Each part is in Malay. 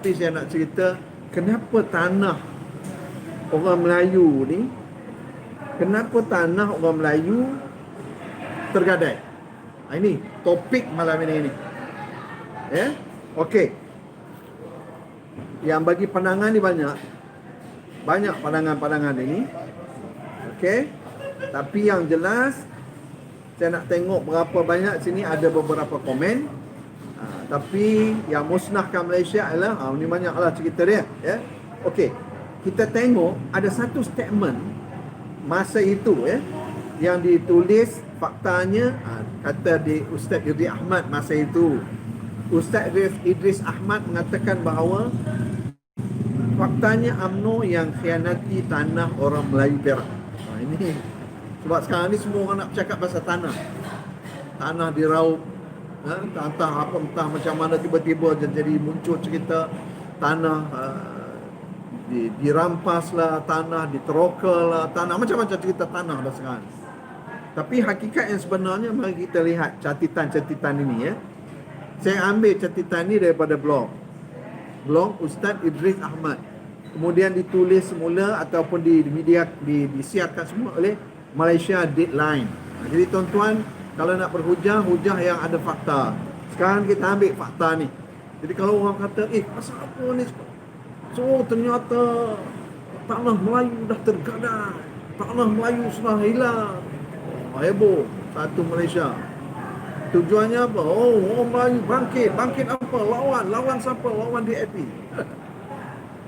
Tapi saya nak cerita kenapa tanah orang Melayu ni, kenapa tanah orang Melayu tergadai. Ini topik malam ini. Ya, okey. Yang bagi pandangan ni banyak pandangan-pandangan ini. Okey. Tapi yang jelas saya nak tengok berapa banyak sini ada beberapa komen. Tapi yang musnahkan Malaysia adalah ni banyaklah cerita dia, ya. Okey. Kita tengok ada satu statement masa itu, ya, yang ditulis faktanya, kata di Ustaz Idris Ahmad masa itu. Ustaz Idris Ahmad mengatakan bahawa faktanya UMNO yang khianati tanah orang Melayu Perak. Ini sebab sekarang ni semua orang nak bercakap pasal tanah. Tanah diraup, entah macam mana tiba-tiba jadi muncul cerita tanah dirampas lah, tanah diteroka lah, tanah macam-macam cerita tanah dah sekarang. Tapi hakikat yang sebenarnya, mari kita lihat catatan ini, ya. Saya ambil catatan ni daripada blog Ustaz Idris Ahmad. Kemudian ditulis semula ataupun di media disiarkan semua oleh Malaysia Deadline. Jadi tuan-tuan, kalau nak berhujah, hujah yang ada fakta. Sekarang kita ambil fakta ni. Jadi kalau orang kata, pasal apa ni? So ternyata tanah Melayu dah tergadai, tanah Melayu sudah hilang. Heboh satu Malaysia. Tujuannya apa? Orang Melayu bangkit apa? Lawan siapa? Lawan DAP.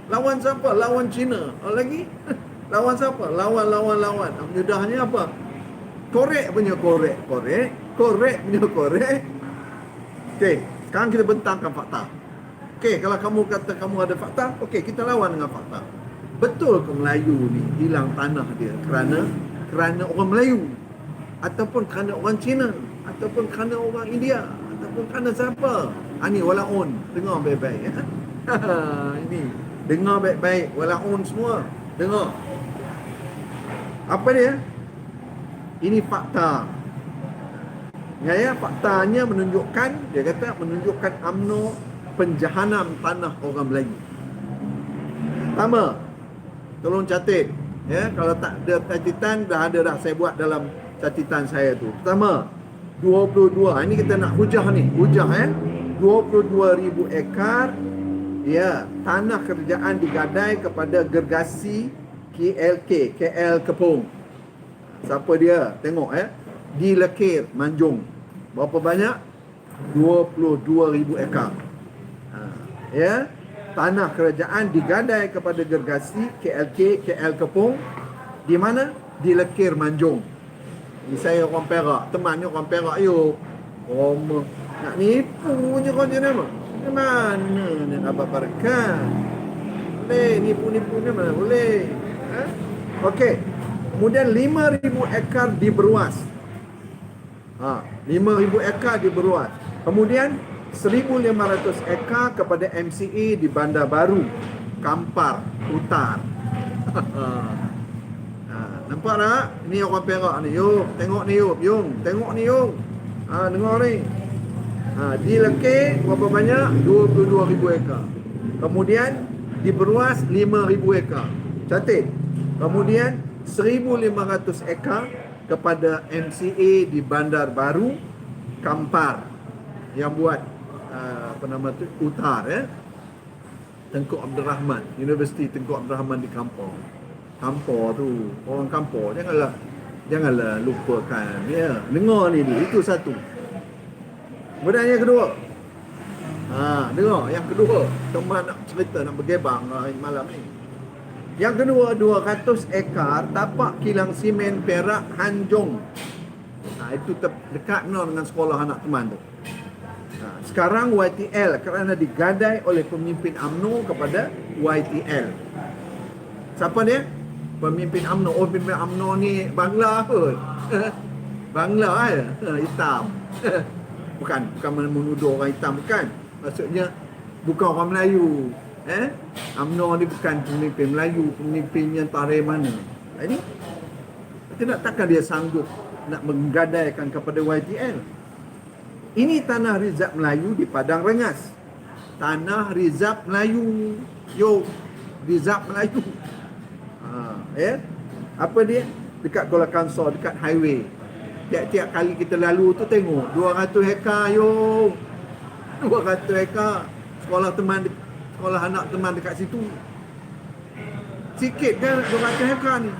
Lawan siapa? Lawan Cina. Lagi? Lawan siapa? Lawan. Mudahnya apa? Korek punya korek. Okey, sekarang kita bentangkan fakta. Okey, kalau kamu kata kamu ada fakta, okey, kita lawan dengan fakta. Betul ke Melayu ni hilang tanah dia kerana orang Melayu, ataupun kerana orang Cina, ataupun kerana orang India, ataupun kerana siapa? Ni walaun, dengar baik-baik, ya. Ini dengar baik-baik, walaun semua dengar. Apa dia? Ini fakta. Ya, faktanya menunjukkan, dia kata menunjukkan UMNO penjahanam tanah orang Melayu. Pertama, tolong catat, ya, kalau tak ada catatan dah saya buat dalam catatan saya tu. Pertama, 22. Ini kita nak hujah ni, 22,000 ekar, ya, tanah kerajaan digadai kepada gergasi KL Kepong. Siapa dia? Tengok, ya. Di Lekir, Manjung. Berapa banyak? 22,000 ekar. Ya, tanah kerajaan digadai kepada gergasi KL Kepong. Di mana? Di Lekir, Manjung. Ni saya orang Perak, temannya orang Perak, nak nipu je kau je nama. Mana ni Abang Barakat? Boleh nipu-nipu ni mana boleh. Okey. Kemudian 5,000 ekar di Beruas. 5,000 ekar di Beruas. Kemudian 1,500 ekar kepada MCA di Bandar Baru, Kampar, Utar. Nampak tak? Ni orang Perak ni. Tengok ni Yung. Tengok ni Yung. Dengar ni. Di Lekir berapa banyak? 22,000 ekar. Kemudian di Beruas 5,000 ekar. Catat. Kemudian 1,500 ekar kepada MCA di Bandar Baru, Kampar, yang buat Utar, ya. Tengku Abdul Rahman, Universiti Tengku Abdul Rahman di Kampar tu, orang Kampar janganlah lupakan, ya. Dengar ni dulu, itu satu. Kemudian yang kedua, dengar yang kedua, teman nak cerita, nak bergebang malam ni. Yang kedua, 200 ekar tapak kilang simen Perak Hanjong. Itu dekat dengan sekolah anak teman tu. Sekarang YTL kerana digadai oleh pemimpin UMNO kepada YTL. Siapa dia? Pemimpin UMNO. Pemimpin UMNO ni Bangla kot. Bangla hitam. Bukan menuduh orang hitam, bukan. Maksudnya bukan orang Melayu. UMNO ni bukan pemimpin Melayu, pemimpinnya tarikh mana. Ini takkan dia sanggup nak menggadaikan kepada YTL. Ini tanah rizab Melayu di Padang Rengas. tanah Rizab Melayu. Yo, Rizab Melayu. Ya. Apa dia? Dekat Kuala Kangsar, dekat highway. Tiap-tiap kali kita lalu tu tengok 200 hektar yo. 200 hektar. Sekolah anak teman dekat situ. Sikit kan 200 hektar ni.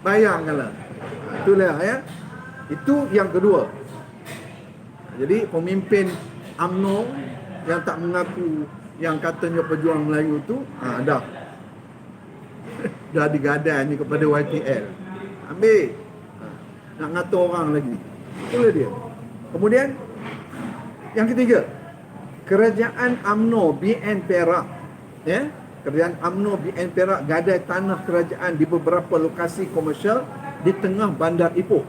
Bayangkanlah. Itulah ya. Itu yang kedua. Jadi pemimpin UMNO yang tak mengaku yang katanya pejuang Melayu tu, dah digadai ni kepada YTL. Ambil. Nak ngatur orang lagi. Itulah dia. Kemudian yang ketiga, kerajaan UMNO BN Perak, ya. Kerajaan UMNO BN Perak gadai tanah kerajaan di beberapa lokasi komersial di tengah Bandar Ipoh,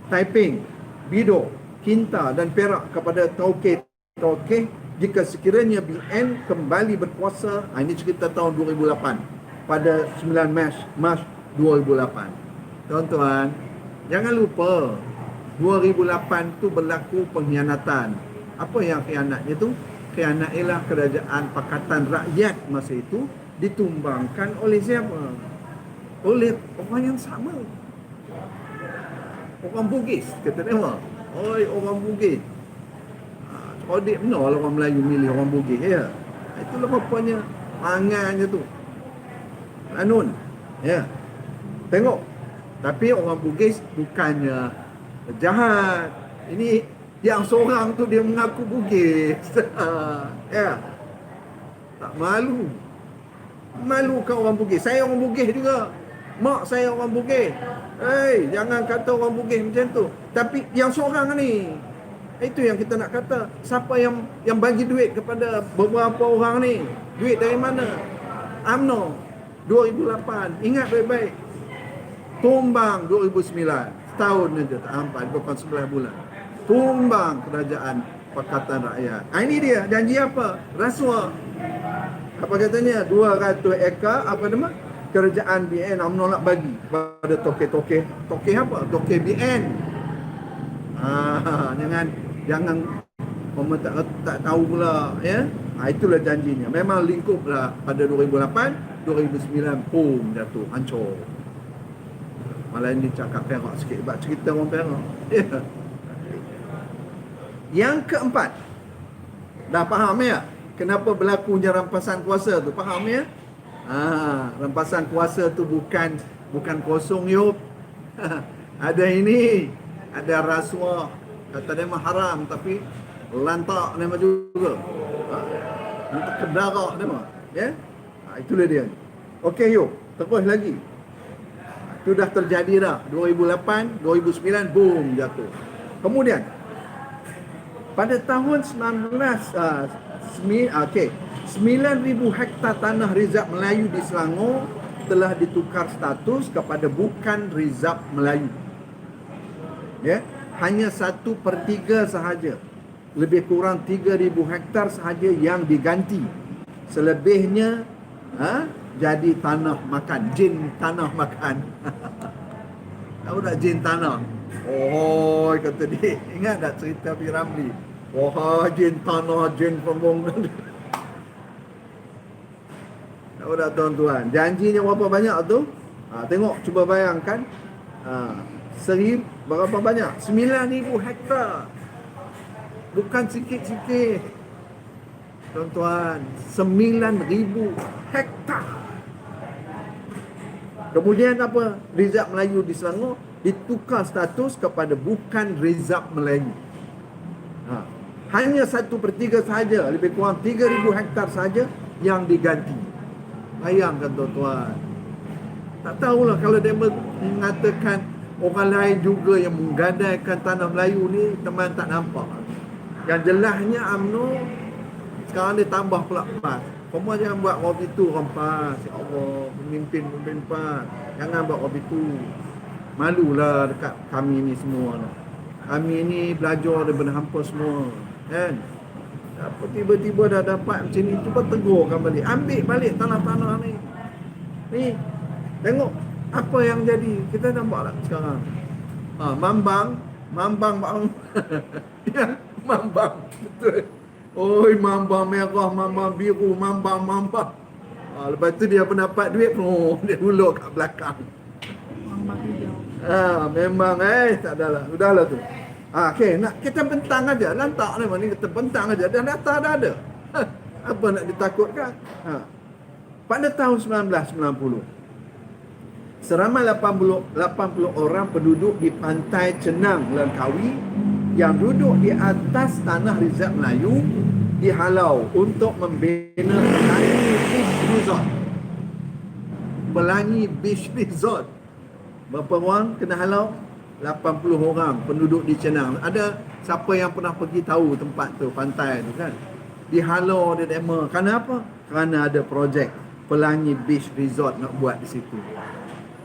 Taiping, Bido, Kinta dan Perak kepada tauke-tauke jika sekiranya BN kembali berkuasa. Ini cerita tahun 2008, pada 9 Mac 2008. Tuan-tuan, jangan lupa 2008 tu berlaku pengkhianatan. Apa yang khianatnya tu? Khianat ialah kerajaan Pakatan Rakyat masa itu ditumbangkan oleh siapa? Oleh orang yang sama. Orang Bugis, kata dia. Oi, orang Bugis. Kodik benar lah orang Melayu milih orang Bugis, ya. Itulah rupanya pangannya tu. Anun. Ya. Tengok. Tapi orang Bugis bukannya jahat. Ini yang seorang tu dia mengaku Bugis. Ya. Tak malu. Malu kan orang Bugis. Saya orang Bugis juga. Mak saya orang Bugis. Jangan kata orang Bugis macam tu. Tapi yang seorang ni, itu yang kita nak kata. Siapa yang bagi duit kepada beberapa orang ni? Duit dari mana? UMNO 2008. Ingat baik-baik. Tumbang 2009. Setahun aja tak sampai, bukan 11 bulan. Tumbang kerajaan Pakatan Rakyat. Ini dia, janji apa? Rasuah. Apa katanya? 200 ekar, apa nama? Kerajaan BN UMNO nak bagi pada toke-toke. Toke apa? Toke BN. Jangan orang tak tahu pula, ya. Itulah janjinya. Memang lingkuplah pada 2008, 2009 boom jatuh, hancur. Malah ini cakap Perak sikit, sebab cerita orang Perak. Ya. Yang keempat, dah faham ya kenapa berlakunya rampasan kuasa tu? Faham ya? Rampasan kuasa tu bukan kosong yuk. Ada ini, ada rasuah. Kata dia mah haram, tapi lantak dia mah juga. Untuk kedarak dia mah, ya. Itulah dia. Okey yuk, terus lagi. Itu dah terjadi dah. 2008, 2009 boom jatuh. Kemudian pada tahun 9,000 hektar tanah Rizab Melayu di Selangor telah ditukar status kepada bukan Rizab Melayu. Ya, hanya 1/3 sahaja. Lebih kurang 3,000 hektar sahaja yang diganti. Selebihnya jadi tanah makan, jin tanah makan. Tahu tak jin tanah? Oh, kata dia. Ingat tak cerita Piramli? Wah, jin tanah, jin pembangunan. Tahu tak tuan-tuan? Janjinya berapa banyak tu? Tengok, cuba bayangkan. Berapa banyak? 9,000 hektar. Bukan sikit-sikit. Tuan-tuan, 9,000 hektar. Kemudian apa? Rizab Melayu di Selangor ditukar status kepada bukan Rizab Melayu. Hanya 1/3 sahaja, lebih kurang 3,000 hektar sahaja yang diganti. Bayangkan tuan-tuan. Tak tahulah kalau dia mengatakan orang lain juga yang menggadaikan tanah Melayu ni, teman tak nampak. Yang jelasnya UMNO sekarang dia tambah pula PAS. Semua jangan buat orang itu orang PAS. Ya Allah, pemimpin PAS. Jangan buat orang itu. Malulah dekat kami ni semua. Kami ni belajar daripada hampa semua, kan? Apa tiba-tiba dah dapat macam ni, cuba tegurkan balik. Ambil balik tanah-tanah ni. Ni, tengok apa yang jadi. Kita nampak tak sekarang? Mambang bang. Ya, Mambang. Betul. Oi, mamba merah, mamba biru, mamba. Lepas tu dia pun dapat duit pun, dia hulur kat belakang. Mamba hijau. Memang tak adalah. Udahlah tu. Okey, nak kita bentang aja. Lantak ni mana kita bentang aja. Dan data dah ada. Apa nak ditakutkan? Pada tahun 1990, seramai 80 orang penduduk di pantai Cenang, Langkawi yang duduk di atas tanah Rizab Melayu dihalau untuk membina Pelangi Beach Resort. Pelangi Beach Resort. Berapa orang kena halau? 80 orang penduduk di Cenang. Ada siapa yang pernah pergi tahu tempat tu, pantai tu kan? Dihalau, dia demo. Kerana apa? Kerana ada projek Pelangi Beach Resort nak buat di situ.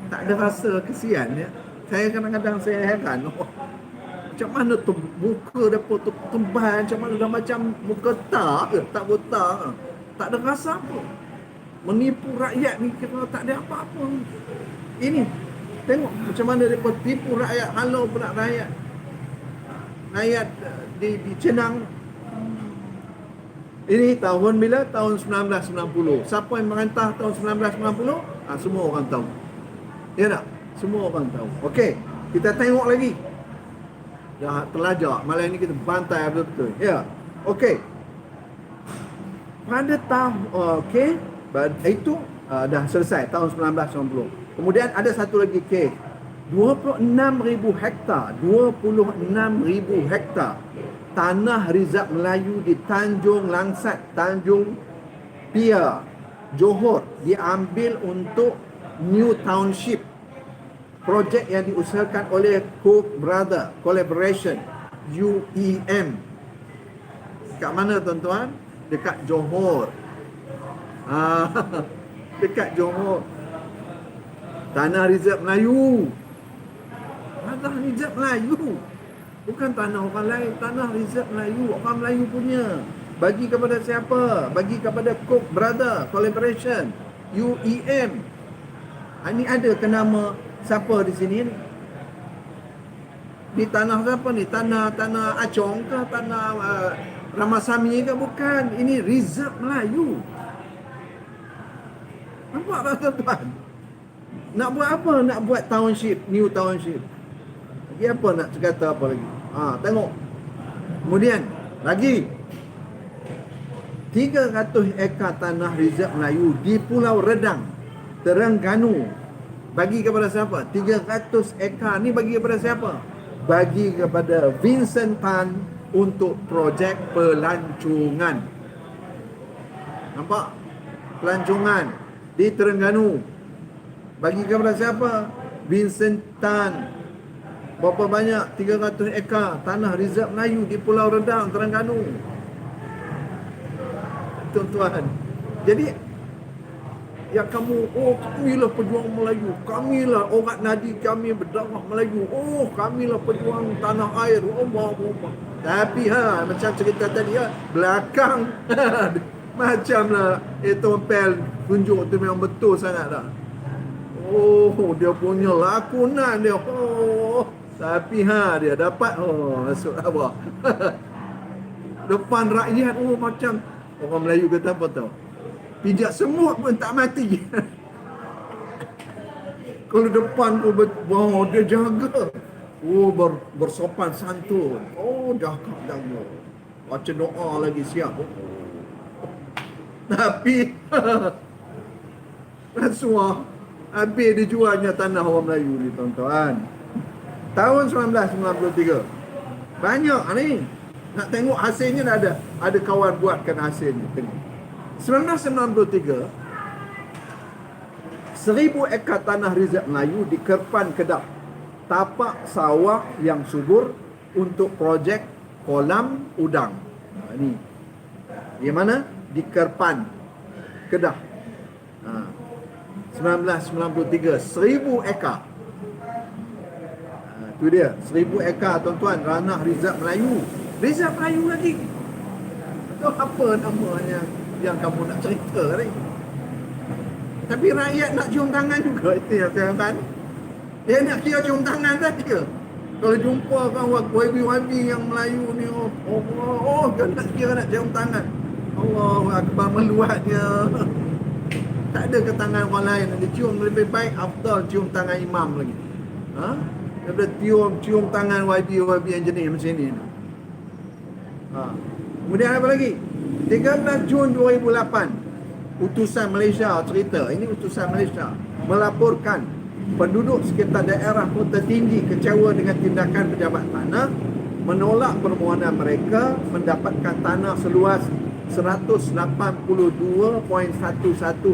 Tak ada rasa kesian ya. Saya kadang-kadang saya heran. Macam mana tu muka depa tu tembal, macam mana dah macam muka tak botak. Tak ada rasa apa. Menipu rakyat ni kira tak ada apa-apa. Ini tengok macam mana depa tipu rakyat, halau pula rakyat. Rakyat di Cenang. Ini tahun bila? Tahun 1990. Siapa yang merantah tahun 1990? Semua orang tahu. Ya tak? Semua orang tahu. Okey, kita tengok lagi. Dah terlajak. Malam ni kita bantai betul-betul. Ya. Okey. Pada tahun itu dah selesai tahun 1990. Kemudian ada satu lagi kes. 26,000 hektar. 26,000 hektar tanah Rizab Melayu di Tanjung Langsat, Tanjung Pia, Johor diambil untuk New Township, projek yang diusahakan oleh Koch Brother Collaboration, UEM. Kat mana tuan-tuan? Dekat Johor. Dekat Johor. Tanah Rizab Melayu. Tanah Rizab Melayu. Bukan tanah orang lain, tanah Rizab Melayu, orang Melayu punya. Bagi kepada siapa? Bagi kepada Koch Brother Collaboration, UEM. Ini ada ke nama siapa di sini ni? Di tanah siapa ni? Tanah Acong ke? Tanah Ramasamy ke? Bukan. Ini Rizab Melayu. Nampak tak tuan-tuan? Nak buat apa? Nak buat township, new township. Lagi apa nak kata apa lagi? Tengok. Kemudian lagi 300 ekar tanah Rizab Melayu di Pulau Redang, Terengganu. Bagi kepada siapa? 300 ekar ni bagi kepada siapa? Bagi kepada Vincent Tan untuk projek pelancongan. Nampak? Pelancongan di Terengganu. Bagi kepada siapa? Vincent Tan. Berapa banyak? 300 ekar tanah Rizab Melayu di Pulau Redang, Terengganu. Tuan-tuan. Jadi yang kamilah pejuang Melayu, kamilah orang nadi kami berdarah Melayu, kamilah pejuang tanah air, Allah. Tapi macam cerita tadi belakang macamlah Pel tunjuk tu memang betul sangat dah. Dia punya lakonan dia. Tapi dia dapat masuk apa? Depan rakyat macam orang Melayu kata apa tahu? Pijak semut pun tak mati. Kalau depan pun dia jaga. Bersopan santun. Jaga. Baca doa lagi siap. Tapi rasuah habis dijualnya tanah orang Melayu ni tuan-tuan. Tahun 1993. Banyak ni. Nak tengok hasilnya dah ada kawan buatkan hasilnya. Tengok. 1993, 1000 ekar tanah Rizab Melayu di Kerpan, Kedah. Tapak sawah yang subur untuk projek kolam udang. Ini. Di mana? Di Kerpan, Kedah. 1993, 1000 ekar. Itu dia, 1000 ekar tuan-tuan, ranah Rizab Melayu. Rizab Melayu lagi. Itu apa namanya yang kamu nak cerita ni? Tapi rakyat nak cium tangan juga. Itu yang saya katakan. Dia nak kira cium tangan saja. Kalau jumpa kan YB yang Melayu ni, kan nak kira nak cium tangan. Allahu Akbar, meluatnya. Tak ada ke tangan orang lain. Dia cium lebih baik afdal cium tangan imam lagi. Ha? Daripada cium tangan YB yang jenis macam ni. Ha. Kemudian apa lagi? 13 Jun 2008, utusan Malaysia cerita. Ini utusan Malaysia melaporkan penduduk sekitar daerah Kota Tinggi kecewa dengan tindakan pejabat tanah, menolak permohonan mereka mendapatkan tanah seluas 182.11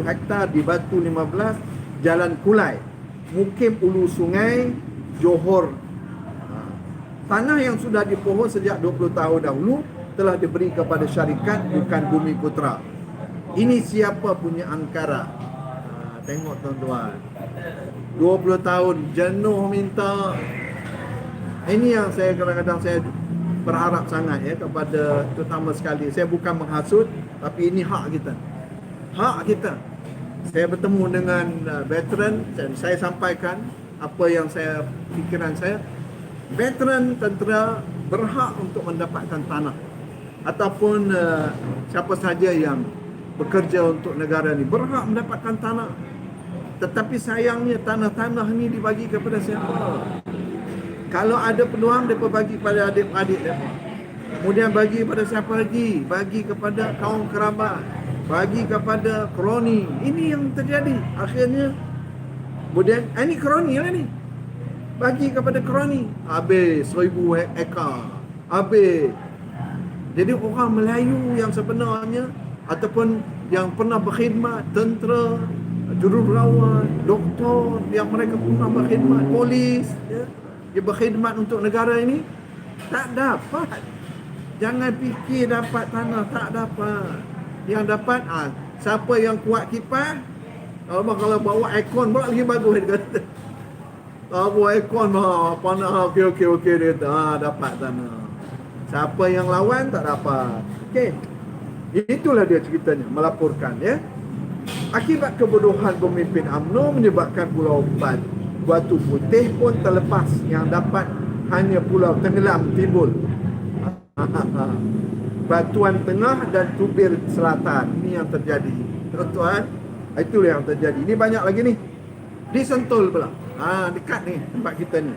hektar di Batu 15, Jalan Kulai, Mukim Ulu Sungai, Johor. Tanah yang sudah dipohon sejak 20 tahun dahulu telah diberi kepada syarikat bukan Bumi Putra. Ini siapa punya angkara? Tengok tuan-tuan, 20 tahun jenuh minta. Ini yang saya kadang-kadang saya berharap sangat ya kepada, terutama sekali, saya bukan menghasut, tapi ini hak kita. Hak kita. Saya bertemu dengan veteran dan saya sampaikan apa yang saya, fikiran saya. Veteran tentera berhak untuk mendapatkan tanah, ataupun siapa saja yang bekerja untuk negara ni berhak mendapatkan tanah. Tetapi sayangnya tanah-tanah ni dibagi kepada siapa? Kalau ada peluang, mereka bagi pada adik-adik mereka. Kemudian bagi pada siapa lagi? Bagi kepada kaum kerabat, bagi kepada kroni. Ini yang terjadi. Akhirnya kemudian ini kroni lah ni, bagi kepada kroni. Habis 1000 ekar. Habis. Jadi orang Melayu yang sebenarnya ataupun yang pernah berkhidmat, tentera, jururawat, doktor, yang mereka pernah berkhidmat, polis, ya, dia berkhidmat untuk negara ini, tak dapat. Jangan fikir dapat tanah, tak dapat. Yang dapat siapa yang kuat kipas. Kalau bawa aircon pula lagi bagus, dia kata. Bawa aircon panah, okey dia kata, dapat tanah. Siapa yang lawan tak dapat. Okey. Itulah dia ceritanya, melaporkan ya. Akibat kebodohan pemimpin UMNO menyebabkan Pulau Batu Putih pun terlepas, yang dapat hanya Pulau Tenggelam timbul. Batuan Tengah dan Tubir Selatan. Ini yang terjadi. Tuan-tuan, itulah yang terjadi. Ini banyak lagi ni. Di Sentul pula. Dekat ni tempat kita ni.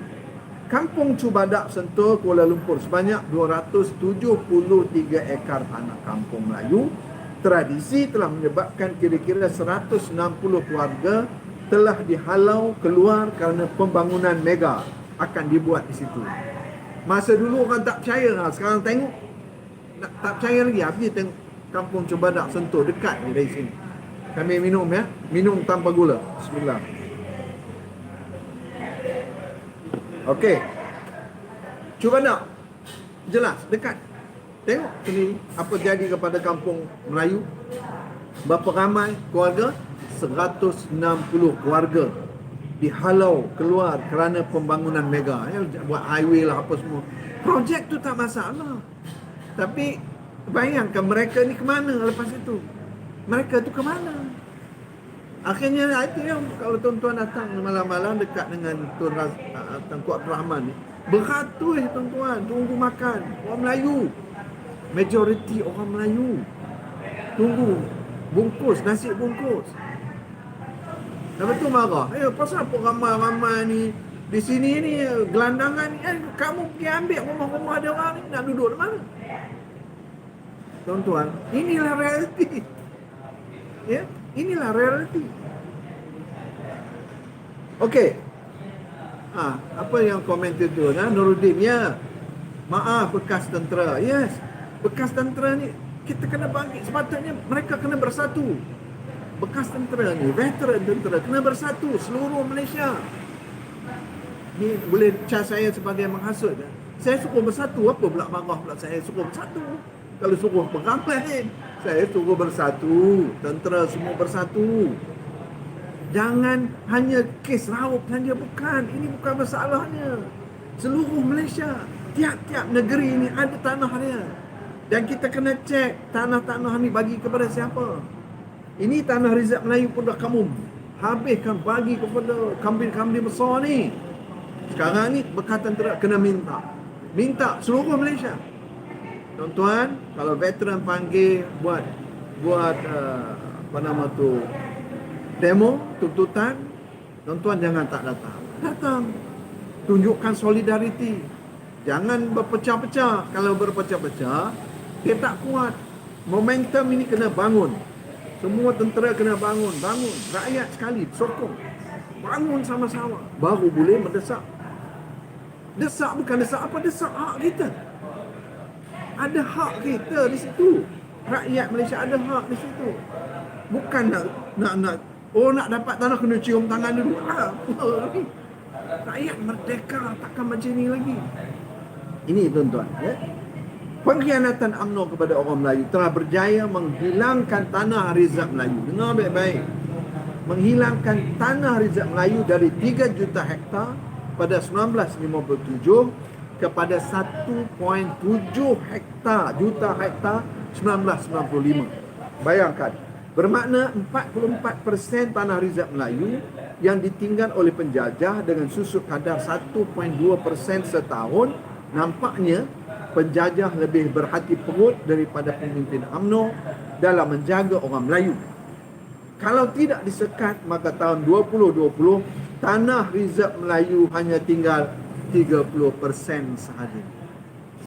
Kampung Cubadak, Sentul, Kuala Lumpur, sebanyak 273 ekar tanah kampung Melayu. Tradisi telah menyebabkan kira-kira 160 keluarga telah dihalau keluar kerana pembangunan mega akan dibuat di situ. Masa dulu orang tak percaya, sekarang tengok tak percaya lagi. Habis tengok Kampung Cubadak, Sentul, dekat ni dari sini. Kami minum ya, minum tanpa gula. Bismillah. Okey. Cubadak jelas dekat. Tengok sini apa jadi kepada kampung Melayu. Berapa ramai keluarga? 160 keluarga dihalau keluar kerana pembangunan mega ya, buat highway lah apa semua. Projek tu tak masalah. Tapi bayangkan mereka ni ke mana lepas itu? Mereka tu ke mana? Akhirnya itu yang kalau tuan-tuan datang malam-malam dekat dengan Tengku Abdul Rahman ni, beratus tuan-tuan tunggu makan. Orang Melayu, majoriti orang Melayu tunggu bungkus, nasi bungkus. Lepas tu marah, pasal apa ramai-ramai ni di sini ni gelandangan ni, kamu pergi ambil rumah-rumah dia orang ni, nak duduk di mana? Tuan-tuan, inilah realiti. Ya, inilah realiti. Okey. Apa yang komen tu Nuruddin, ya. Maaf bekas tentera. Yes. Bekas tentera ni kita kena bangkit. Sepatutnya mereka kena bersatu. Bekas tentera ni, veteran tentera kena bersatu seluruh Malaysia. Ni boleh cas saya sebagai menghasut. Saya suruh bersatu, apa pula marah pula saya suruh bersatu. Kalau suruh beramai, saya suruh bersatu. Tentera semua bersatu. Jangan hanya kes Raub saja, bukan. Ini bukan masalahnya. Seluruh Malaysia, tiap-tiap negeri ini ada tanah dia. Dan kita kena cek tanah-tanah ni bagi kepada siapa. Ini tanah Rizal Melayu pun dah kamu habiskan bagi kepada kambing-kambing besar ni. Sekarang ni bekas tentera kena minta seluruh Malaysia. Tuan-tuan, kalau veteran panggil buat apa nama tu, demo, tuntutan, tuan-tuan jangan tak datang. Datang. Tunjukkan solidariti. Jangan berpecah-pecah. Kalau berpecah-pecah, dia tak kuat. Momentum ini kena bangun. Semua tentera kena bangun. Rakyat sekali sokong. Bangun sama-sama. Baru boleh mendesak. Desak bukan desak apa, desak hak kita. Ada hak kita di situ. Rakyat Malaysia ada hak di situ. Bukan nak nak dapat tanah kena cium tangan dulu. Apa lagi? Rakyat merdeka takkan macam ni lagi. Ini tuan-tuan, ya. Pengkhianatan UMNO kepada orang Melayu telah berjaya menghilangkan tanah Rizab Melayu. Dengar baik-baik. Menghilangkan tanah Rizab Melayu dari 3 juta hektar pada 1957 kepada 1.7 juta hektar 1995. Bayangkan, bermakna 44% tanah Rizab Melayu yang ditinggal oleh penjajah dengan susu kadar 1.2% setahun. Nampaknya penjajah lebih berhati perut daripada pemimpin UMNO dalam menjaga orang Melayu. Kalau tidak disekat, maka tahun 2020 tanah Rizab Melayu hanya tinggal 30% sahaja.